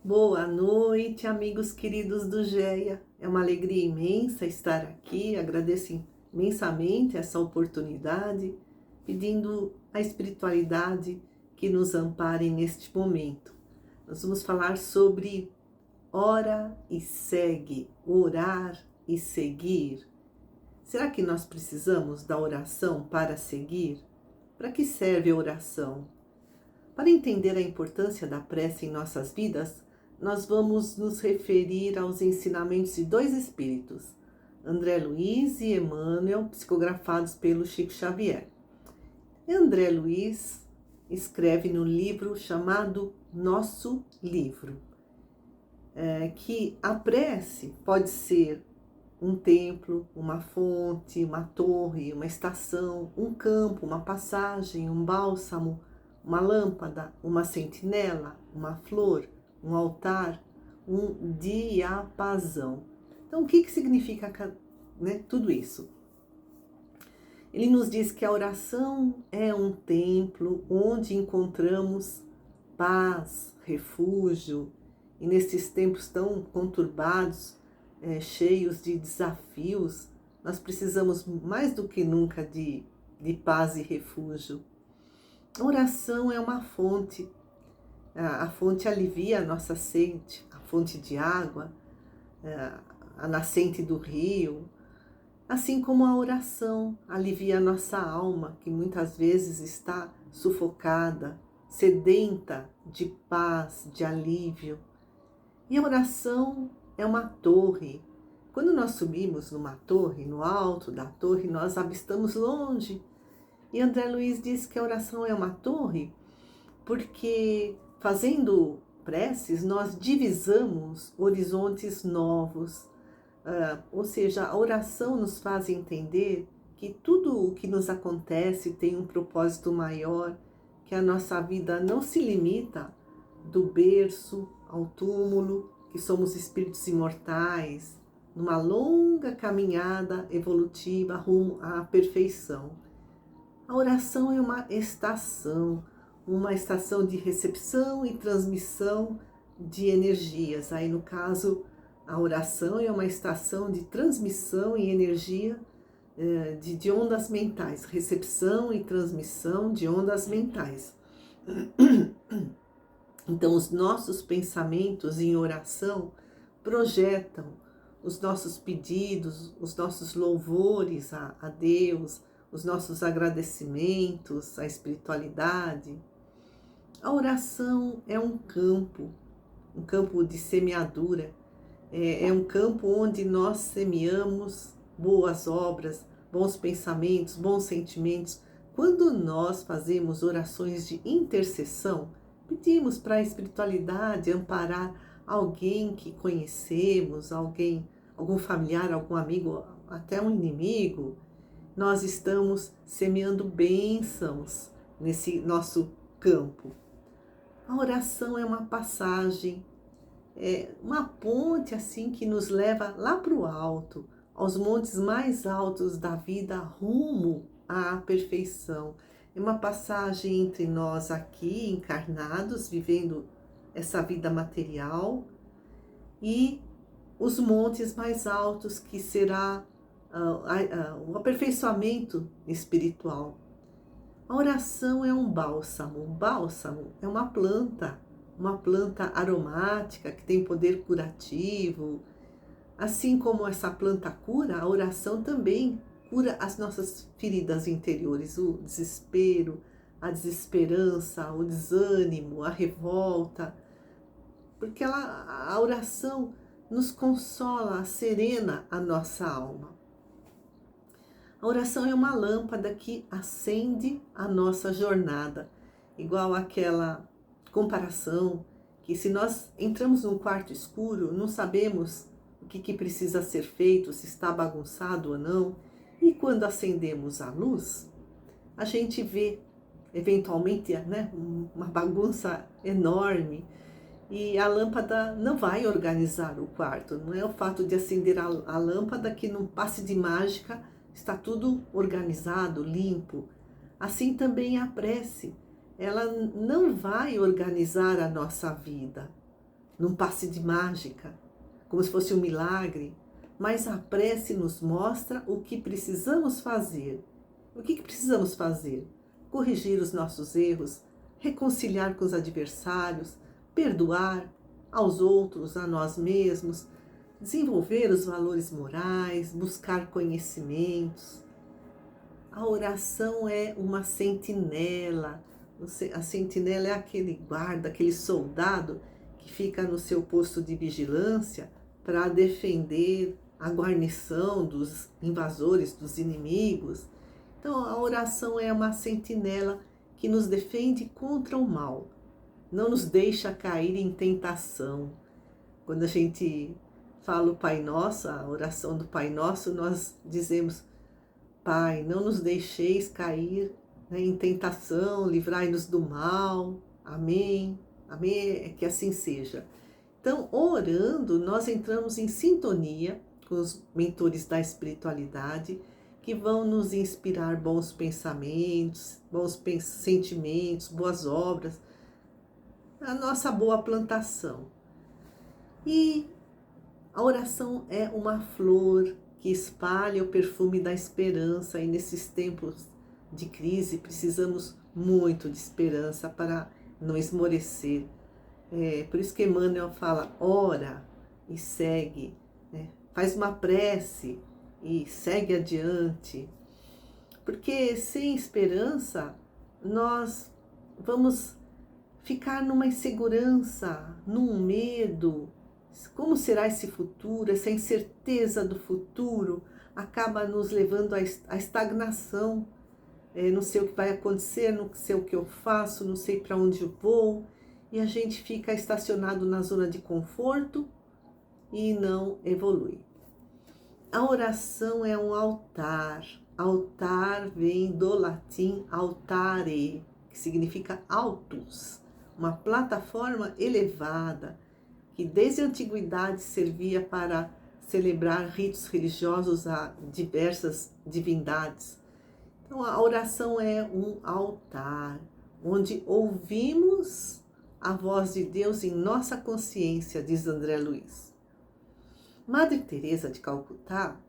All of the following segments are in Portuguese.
Boa noite, amigos queridos do GEA. É uma alegria imensa estar aqui. Agradeço imensamente essa oportunidade, pedindo a espiritualidade que nos ampare neste momento. Nós vamos falar sobre ora e segue, orar e seguir. Será que nós precisamos da oração para seguir? Para que serve a oração? Para entender a importância da prece em nossas vidas, nós vamos nos referir aos ensinamentos de dois espíritos, André Luiz e Emmanuel, psicografados pelo Chico Xavier. André Luiz escreve no livro chamado Nosso Livro, que a prece pode ser um templo, uma fonte, uma torre, uma estação, um campo, uma passagem, um bálsamo, uma lâmpada, uma sentinela, uma flor, um altar, um diapasão. Então, o que significa tudo isso? Ele nos diz que a oração é um templo onde encontramos paz, refúgio, e nesses tempos tão conturbados, cheios de desafios, nós precisamos mais do que nunca de paz e refúgio. A oração é uma fonte. A fonte alivia a nossa sede, a fonte de água, a nascente do rio, assim como a oração alivia a nossa alma, que muitas vezes está sufocada, sedenta de paz, de alívio. E a oração é uma torre. Quando nós subimos numa torre, no alto da torre, nós avistamos longe. E André Luiz diz que a oração é uma torre porque, fazendo preces, nós divisamos horizontes novos. Ou seja, a oração nos faz entender que tudo o que nos acontece tem um propósito maior, que a nossa vida não se limita do berço ao túmulo, que somos espíritos imortais, numa longa caminhada evolutiva rumo à perfeição. A oração é uma estação de recepção e transmissão de energias. Aí, no caso, a oração é uma estação de transmissão e energia de ondas mentais, recepção e transmissão de ondas mentais. Então, os nossos pensamentos em oração projetam os nossos pedidos, os nossos louvores a Deus, os nossos agradecimentos à espiritualidade. A oração é um campo de semeadura, é um campo onde nós semeamos boas obras, bons pensamentos, bons sentimentos. Quando nós fazemos orações de intercessão, pedimos para a espiritualidade amparar alguém que conhecemos, algum familiar, algum amigo, até um inimigo. Nós estamos semeando bênçãos nesse nosso campo. A oração é uma passagem, é uma ponte assim que nos leva lá para o alto, aos montes mais altos da vida, rumo à perfeição. É uma passagem entre nós aqui, encarnados, vivendo essa vida material, e os montes mais altos, que será o aperfeiçoamento espiritual. A oração é um bálsamo. O bálsamo é uma planta aromática que tem poder curativo. Assim como essa planta cura, a oração também cura as nossas feridas interiores, o desespero, a desesperança, o desânimo, a revolta, porque a oração nos consola, serena a nossa alma. A oração é uma lâmpada que acende a nossa jornada, igual aquela comparação que, se nós entramos num quarto escuro, não sabemos o que precisa ser feito, se está bagunçado ou não, e quando acendemos a luz, a gente vê eventualmente uma bagunça enorme, e a lâmpada não vai organizar o quarto. Não é o fato de acender a lâmpada que, num passe de mágica, está tudo organizado, limpo. Assim também a prece, ela não vai organizar a nossa vida, num passe de mágica, como se fosse um milagre, mas a prece nos mostra o que precisamos fazer. O que precisamos fazer? Corrigir os nossos erros, reconciliar com os adversários, perdoar aos outros, a nós mesmos, desenvolver os valores morais, buscar conhecimentos. A oração é uma sentinela. A sentinela é aquele guarda, aquele soldado que fica no seu posto de vigilância para defender a guarnição dos invasores, dos inimigos. Então, a oração é uma sentinela que nos defende contra o mal, não nos deixa cair em tentação. Quando a gente fala o Pai Nosso, a oração do Pai Nosso, nós dizemos: Pai, não nos deixeis cair, né, em tentação, livrai-nos do mal. Amém. Amém, que assim seja. Então, orando, nós entramos em sintonia com os mentores da espiritualidade, que vão nos inspirar bons pensamentos, sentimentos, boas obras, a nossa boa plantação. E a oração é uma flor que espalha o perfume da esperança, e nesses tempos de crise precisamos muito de esperança para não esmorecer. Por isso que Emmanuel fala: ora e segue, né? Faz uma prece e segue adiante, porque sem esperança nós vamos ficar numa insegurança, num medo. Como será esse futuro? Essa incerteza do futuro acaba nos levando à estagnação. Não sei o que vai acontecer, não sei o que eu faço, não sei para onde eu vou, e a gente fica estacionado na zona de conforto e não evolui. A oração é um altar. Altar vem do latim altare, que significa altus, uma plataforma elevada que desde a antiguidade servia para celebrar ritos religiosos a diversas divindades. Então, a oração é um altar, onde ouvimos a voz de Deus em nossa consciência, diz André Luiz. Madre Teresa de Calcutá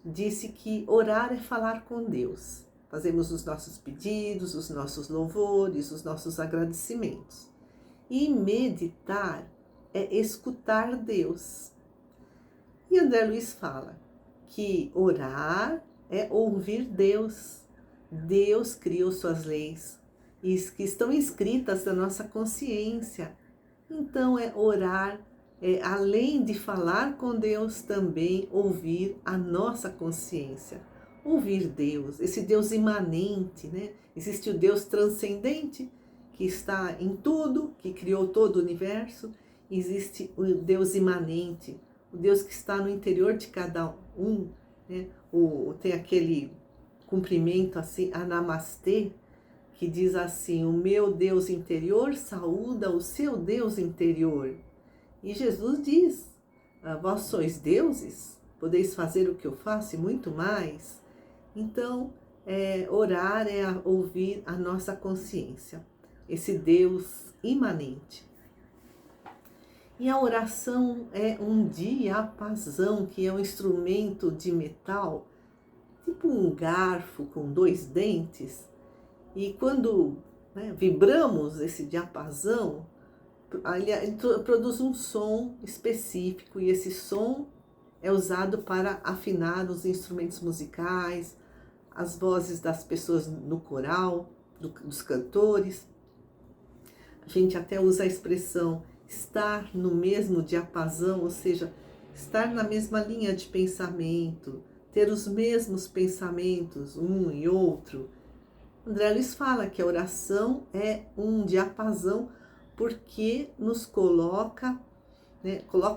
disse que orar é falar com Deus. Fazemos os nossos pedidos, os nossos louvores, os nossos agradecimentos. E meditar é escutar Deus. E André Luiz fala que orar é ouvir Deus. Deus criou suas leis, que estão inscritas na nossa consciência. Então, orar além de falar com Deus, também ouvir a nossa consciência. Ouvir Deus, esse Deus imanente, né? Existe o Deus transcendente, que está em tudo, que criou todo o universo. Existe o Deus imanente, o Deus que está no interior de cada um, né? Tem aquele cumprimento assim, a Namastê, que diz assim: o meu Deus interior saúda o seu Deus interior. E Jesus diz: vós sois deuses, podeis fazer o que eu faço e muito mais. Então, orar é ouvir a nossa consciência, esse Deus imanente. E a oração é um diapasão, que é um instrumento de metal, tipo um garfo com 2 dentes. E quando vibramos esse diapasão, ele produz um som específico, e esse som é usado para afinar os instrumentos musicais, as vozes das pessoas no coral, dos cantores. A gente até usa a expressão estar no mesmo diapasão, ou seja, estar na mesma linha de pensamento, ter os mesmos pensamentos, um e outro. André Luiz fala que a oração é um diapasão porque nos coloca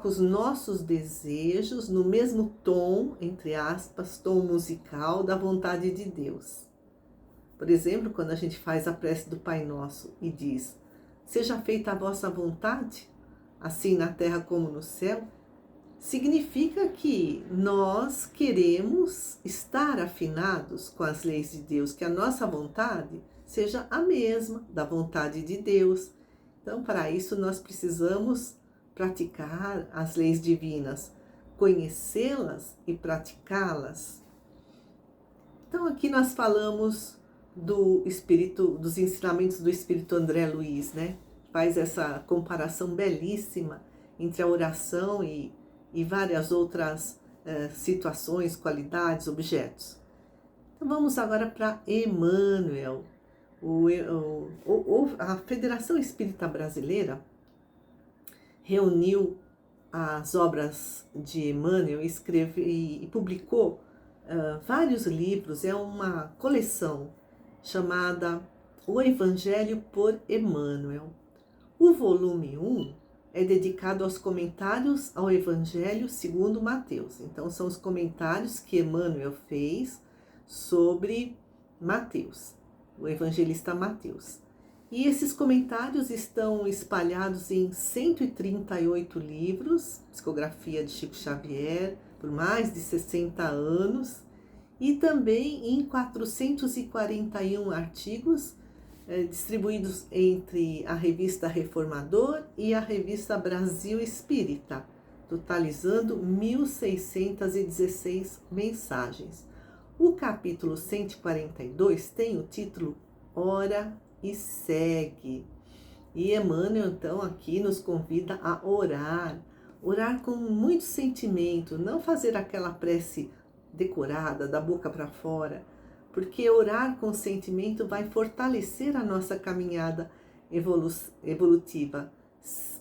os nossos desejos no mesmo tom, entre aspas, tom musical da vontade de Deus. Por exemplo, quando a gente faz a prece do Pai Nosso e diz: seja feita a vossa vontade, assim na terra como no céu, significa que nós queremos estar afinados com as leis de Deus, que a nossa vontade seja a mesma da vontade de Deus. Então, para isso, nós precisamos praticar as leis divinas, conhecê-las e praticá-las. Então aqui nós falamos dos ensinamentos do Espírito André Luiz, né? Faz essa comparação belíssima entre a oração e várias outras situações, qualidades, objetos. Então vamos agora para Emmanuel. A Federação Espírita Brasileira reuniu as obras de Emmanuel e publicou vários livros. É uma coleção chamada O Evangelho por Emmanuel. O volume 1 é dedicado aos comentários ao Evangelho segundo Mateus. Então, são os comentários que Emmanuel fez sobre Mateus, o evangelista Mateus. E esses comentários estão espalhados em 138 livros, psicografia de Chico Xavier, por mais de 60 anos, e também em 441 artigos, distribuídos entre a revista Reformador e a revista Brasil Espírita, totalizando 1.616 mensagens. O capítulo 142 tem o título Ora e Segue. E Emmanuel, então, aqui nos convida a orar com muito sentimento, não fazer aquela prece decorada, da boca para fora, porque orar com sentimento vai fortalecer a nossa caminhada evolutiva,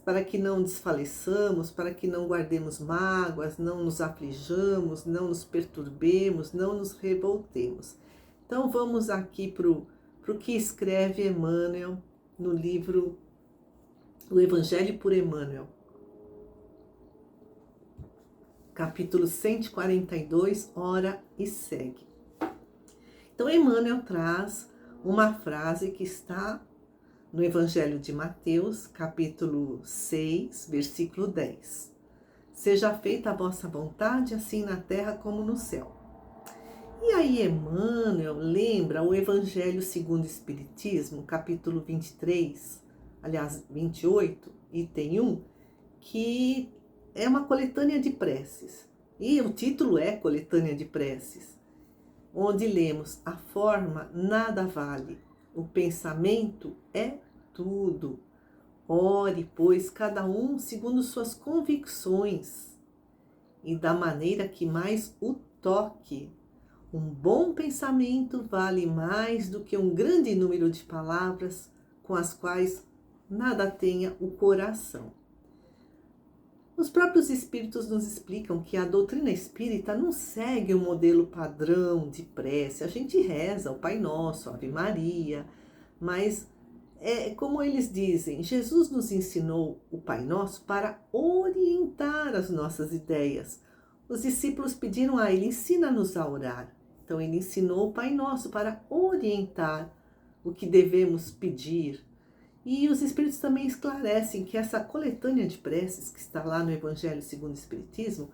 para que não desfaleçamos, para que não guardemos mágoas, não nos aflijamos, não nos perturbemos, não nos revoltemos. Então vamos aqui para o que escreve Emmanuel no livro O Evangelho por Emmanuel. Capítulo 142, Ora e Segue. Então, Emmanuel traz uma frase que está no Evangelho de Mateus, capítulo 6, versículo 10. Seja feita a vossa vontade, assim na terra como no céu. E aí Emmanuel lembra o Evangelho segundo o Espiritismo, capítulo 23, aliás, 28, item 1, que é uma coletânea de preces. E o título é Coletânea de Preces, onde lemos: a forma nada vale, o pensamento é tudo. Ore, pois, cada um segundo suas convicções e da maneira que mais o toque. Um bom pensamento vale mais do que um grande número de palavras com as quais nada tenha o coração. Os próprios espíritos nos explicam que a doutrina espírita não segue um modelo padrão de prece. A gente reza o Pai Nosso, a Ave Maria, mas como eles dizem, Jesus nos ensinou o Pai Nosso para orientar as nossas ideias. Os discípulos pediram a ele: ensina-nos a orar. Então ele ensinou o Pai Nosso para orientar o que devemos pedir. E os Espíritos também esclarecem que essa coletânea de preces que está lá no Evangelho segundo o Espiritismo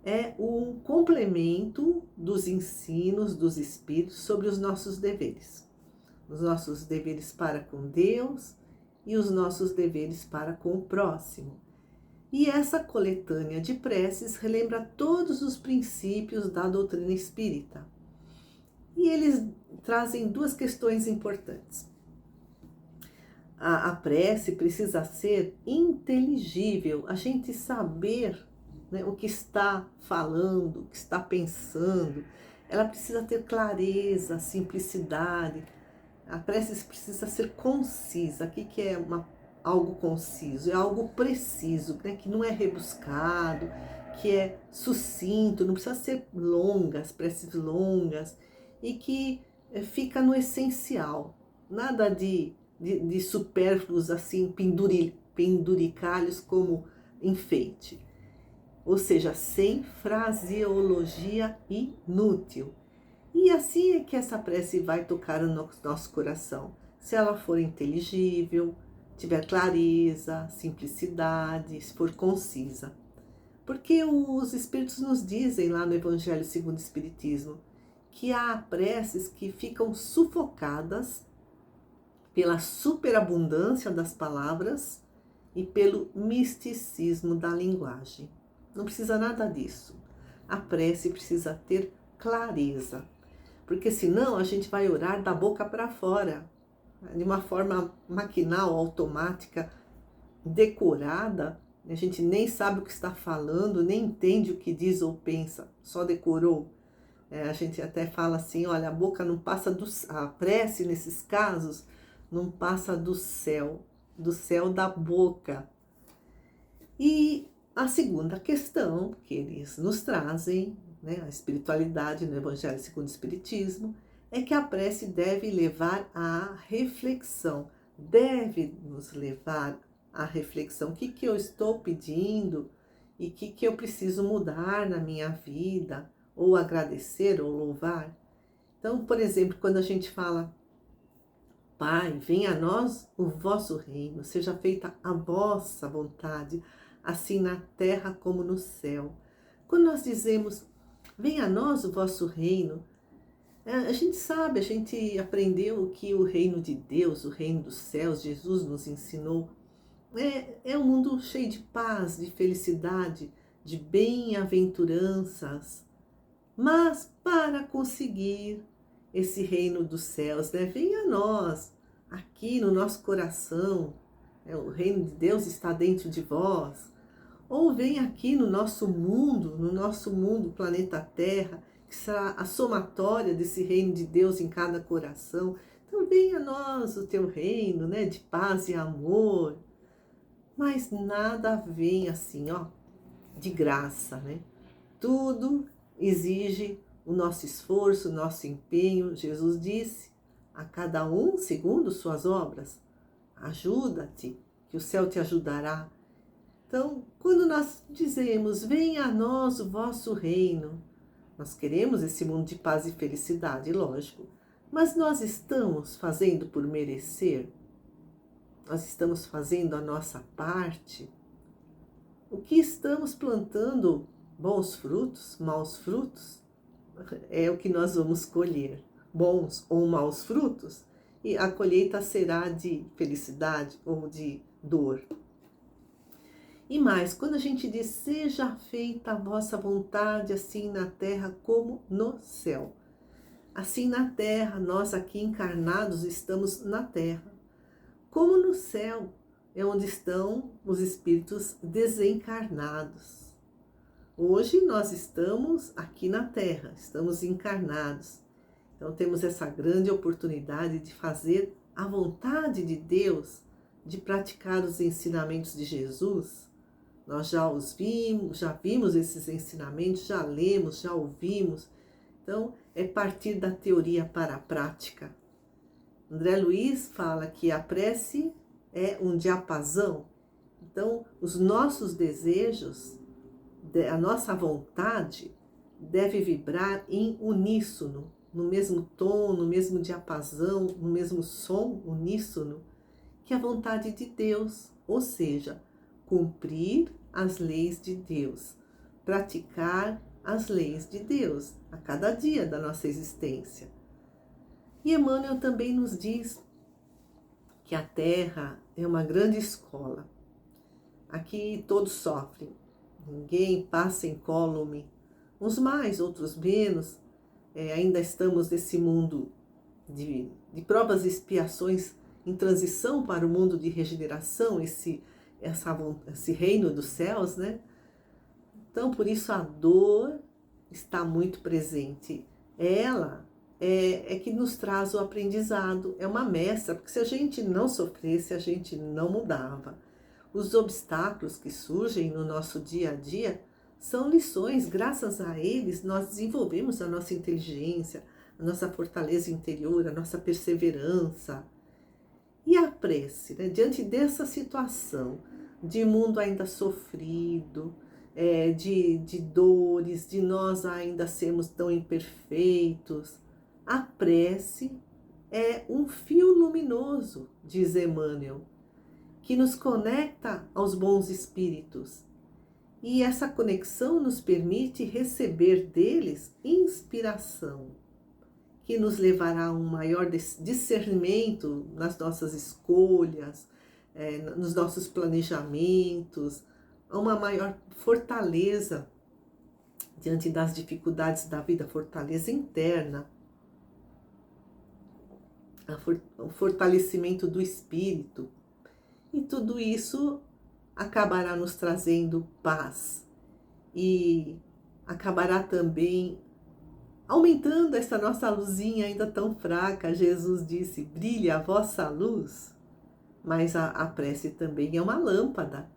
é um complemento dos ensinos dos Espíritos sobre os nossos deveres. Os nossos deveres para com Deus e os nossos deveres para com o próximo. E essa coletânea de preces relembra todos os princípios da doutrina espírita. E eles trazem duas questões importantes. A prece precisa ser inteligível, a gente saber, né, o que está falando, o que está pensando. Ela precisa ter clareza, simplicidade. A prece precisa ser concisa. O que é algo conciso? É algo preciso, né, que não é rebuscado, que é sucinto, não precisa ser longas, preces longas, e que fica no essencial. Nada de supérfluos assim, penduricalhos como enfeite. Ou seja, sem fraseologia inútil. E assim é que essa prece vai tocar no nosso coração. Se ela for inteligível, tiver clareza, simplicidade, se for concisa. Porque os Espíritos nos dizem lá no Evangelho segundo o Espiritismo que há preces que ficam sufocadas pela superabundância das palavras e pelo misticismo da linguagem. Não precisa nada disso. A prece precisa ter clareza, porque senão a gente vai orar da boca para fora, de uma forma maquinal, automática, decorada. A gente nem sabe o que está falando, nem entende o que diz ou pensa, só decorou. A gente até fala assim, olha, a boca não passa a prece nesses casos não passa do céu da boca. E a segunda questão que eles nos trazem, né, a espiritualidade no Evangelho segundo o Espiritismo, é que a prece deve levar à reflexão, deve nos levar à reflexão. O que eu estou pedindo e o que eu preciso mudar na minha vida, ou agradecer ou louvar. Então, por exemplo, quando a gente fala, Pai, venha a nós o vosso reino, seja feita a vossa vontade, assim na terra como no céu. Quando nós dizemos, venha a nós o vosso reino, a gente sabe, a gente aprendeu que o reino de Deus, o reino dos céus, Jesus nos ensinou, é um mundo cheio de paz, de felicidade, de bem-aventuranças. Mas para conseguir esse reino dos céus, né, venha a nós, aqui no nosso coração, o reino de Deus está dentro de vós, ou vem aqui no nosso mundo, planeta Terra, que será a somatória desse reino de Deus em cada coração. Então venha a nós o teu reino, né, de paz e amor. Mas nada vem assim, ó, de graça, né? Tudo exige o nosso esforço, o nosso empenho. Jesus disse, a cada um segundo suas obras. Ajuda-te, que o céu te ajudará. Então, quando nós dizemos, venha a nós o vosso reino, nós queremos esse mundo de paz e felicidade, lógico, mas nós estamos fazendo por merecer? Nós estamos fazendo a nossa parte? O que estamos plantando, bons frutos, maus frutos? É o que nós vamos colher, bons ou maus frutos, e a colheita será de felicidade ou de dor. E mais, quando a gente diz, seja feita a vossa vontade, assim na terra como no céu. Assim na terra, nós aqui encarnados estamos na terra. Como no céu, é onde estão os espíritos desencarnados. Hoje nós estamos aqui na terra, estamos encarnados. Então temos essa grande oportunidade de fazer a vontade de Deus, de praticar os ensinamentos de Jesus. Nós já os vimos, já vimos esses ensinamentos, já lemos, já ouvimos. Então é partir da teoria para a prática. André Luiz fala que a prece é um diapasão. Então os nossos desejos, a nossa vontade deve vibrar em uníssono, no mesmo tom, no mesmo diapasão, no mesmo som uníssono, que a vontade de Deus, ou seja, cumprir as leis de Deus, praticar as leis de Deus a cada dia da nossa existência. E Emmanuel também nos diz que a Terra é uma grande escola. Aqui todos sofrem, ninguém passa incólume, uns mais, outros menos. Ainda estamos nesse mundo de provas e expiações em transição para o mundo de regeneração, esse reino dos céus, né? Então, por isso a dor está muito presente. Ela é que nos traz o aprendizado, é uma mestra, porque se a gente não sofresse, a gente não mudava. Os obstáculos que surgem no nosso dia a dia são lições, graças a eles nós desenvolvemos a nossa inteligência, a nossa fortaleza interior, a nossa perseverança. E a prece, né? Diante dessa situação de mundo ainda sofrido, de dores, de nós ainda sermos tão imperfeitos, a prece é um fio luminoso, diz Emmanuel, que nos conecta aos bons espíritos. E essa conexão nos permite receber deles inspiração, que nos levará a um maior discernimento nas nossas escolhas, nos nossos planejamentos, a uma maior fortaleza diante das dificuldades da vida, fortaleza interna, o fortalecimento do espírito. E tudo isso acabará nos trazendo paz e acabará também aumentando essa nossa luzinha ainda tão fraca. Jesus disse: brilhe a vossa luz. Mas a prece também é uma lâmpada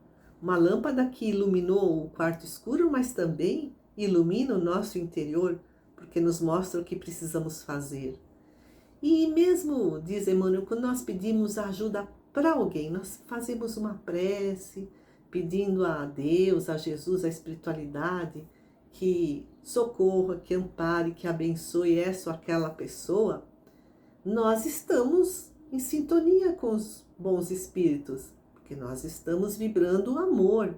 que iluminou o quarto escuro, mas também ilumina o nosso interior, porque nos mostra o que precisamos fazer. E mesmo, diz Emmanuel, quando nós pedimos ajuda para alguém, nós fazemos uma prece, pedindo a Deus, a Jesus, a espiritualidade, que socorra, que ampare, que abençoe essa ou aquela pessoa, nós estamos em sintonia com os bons espíritos, porque nós estamos vibrando o amor,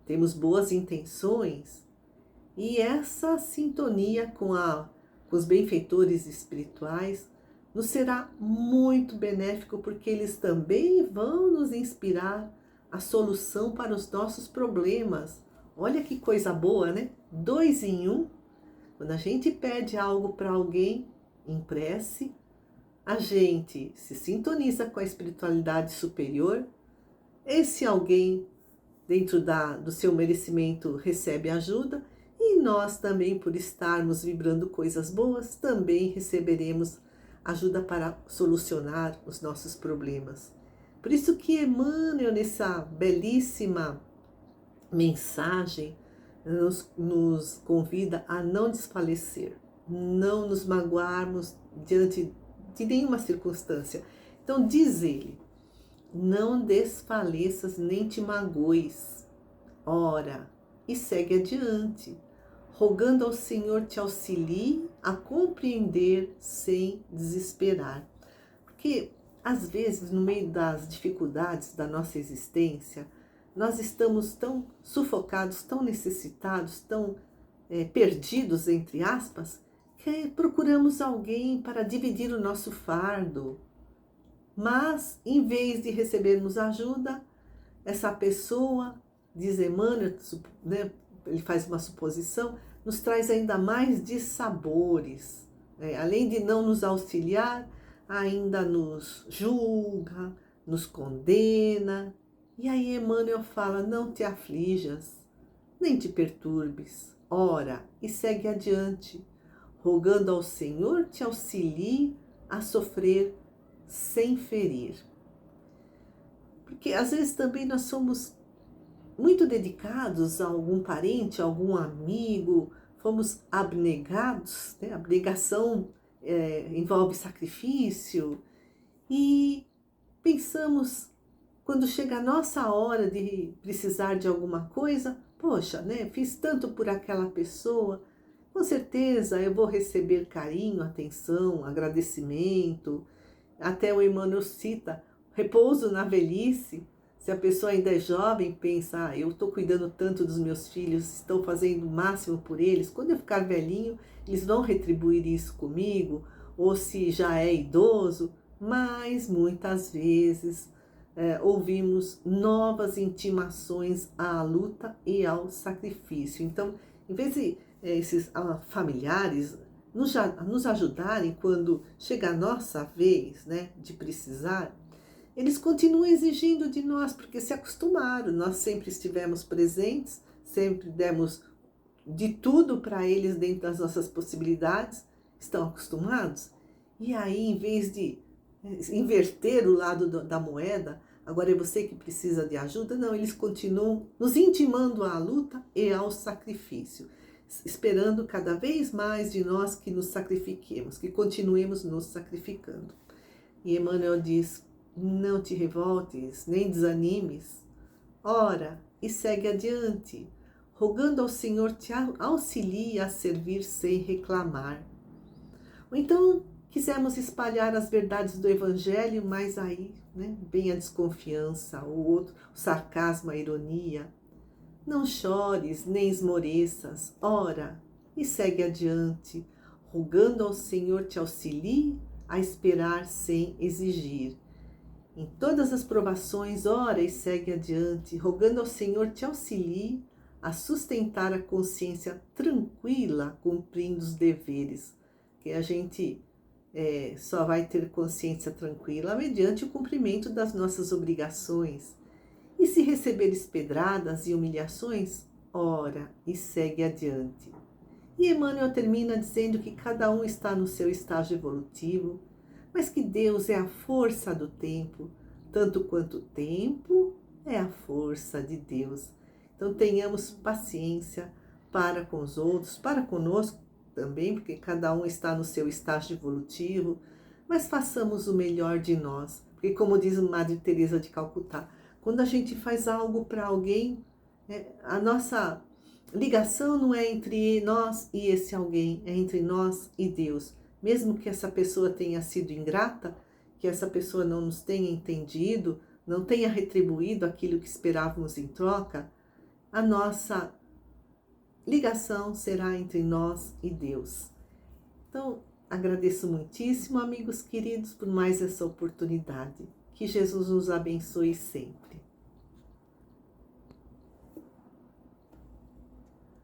temos boas intenções, e essa sintonia com os benfeitores espirituais nos será muito benéfico, porque eles também vão nos inspirar a solução para os nossos problemas. Olha que coisa boa, né? 2 em 1. Quando a gente pede algo para alguém em prece, a gente se sintoniza com a espiritualidade superior. Esse alguém, dentro do seu merecimento, recebe ajuda, e nós também, por estarmos vibrando coisas boas, também receberemos ajuda para solucionar os nossos problemas. Por isso que Emmanuel, nessa belíssima mensagem, nos convida a não desfalecer, não nos magoarmos diante de nenhuma circunstância. Então diz ele: não desfaleças nem te magoes, ora, e segue adiante, rogando ao Senhor te auxilie a compreender sem desesperar. Porque às vezes, no meio das dificuldades da nossa existência, nós estamos tão sufocados, tão necessitados, tão perdidos, entre aspas, que procuramos alguém para dividir o nosso fardo. Mas, em vez de recebermos ajuda, essa pessoa, diz Emmanuel, né, ele faz uma suposição, nos traz ainda mais dissabores. Além de não nos auxiliar, ainda nos julga, nos condena. E aí Emmanuel fala: não te aflijas, nem te perturbes, ora, e segue adiante, rogando ao Senhor te auxilie a sofrer sem ferir. Porque às vezes também nós somos muito dedicados a algum parente, a algum amigo, fomos abnegados, né? Abnegação envolve sacrifício, e pensamos, quando chega a nossa hora de precisar de alguma coisa, poxa, né? Fiz tanto por aquela pessoa, com certeza eu vou receber carinho, atenção, agradecimento. Até o Emmanuel cita repouso na velhice. Se a pessoa ainda é jovem, pensa: eu estou cuidando tanto dos meus filhos, estou fazendo o máximo por eles, quando eu ficar velhinho, eles vão retribuir isso comigo, ou se já é idoso. Mas muitas vezes ouvimos novas intimações à luta e ao sacrifício. Então, em vez de esses familiares nos ajudarem quando chega a nossa vez, né, de precisar, eles continuam exigindo de nós, porque se acostumaram. Nós sempre estivemos presentes, sempre demos de tudo para eles dentro das nossas possibilidades, estão acostumados. E aí, em vez de inverter o lado da moeda, agora é você que precisa de ajuda, não, eles continuam nos intimando à luta e ao sacrifício, esperando cada vez mais de nós que nos sacrifiquemos, que continuemos nos sacrificando. E Emmanuel diz: não te revoltes, nem desanimes, ora, e segue adiante, rogando ao Senhor te auxilie a servir sem reclamar. Ou então, quisermos espalhar as verdades do Evangelho, mas aí, né, vem a desconfiança, o sarcasmo, a ironia. Não chores, nem esmoreças, ora, e segue adiante, rogando ao Senhor te auxilie a esperar sem exigir. Em todas as provações, ora e segue adiante, rogando ao Senhor te auxilie a sustentar a consciência tranquila, cumprindo os deveres, que a gente só vai ter consciência tranquila mediante o cumprimento das nossas obrigações. E se receberes pedradas e humilhações, ora e segue adiante. E Emmanuel termina dizendo que cada um está no seu estágio evolutivo, mas que Deus é a força do tempo, tanto quanto o tempo é a força de Deus. Então tenhamos paciência para com os outros, para conosco também, porque cada um está no seu estágio evolutivo, mas façamos o melhor de nós, porque como diz Madre Teresa de Calcutá, quando a gente faz algo para alguém, a nossa ligação não é entre nós e esse alguém, é entre nós e Deus. Mesmo que essa pessoa tenha sido ingrata, que essa pessoa não nos tenha entendido, não tenha retribuído aquilo que esperávamos em troca, a nossa ligação será entre nós e Deus. Então, agradeço muitíssimo, amigos queridos, por mais essa oportunidade. Que Jesus nos abençoe sempre.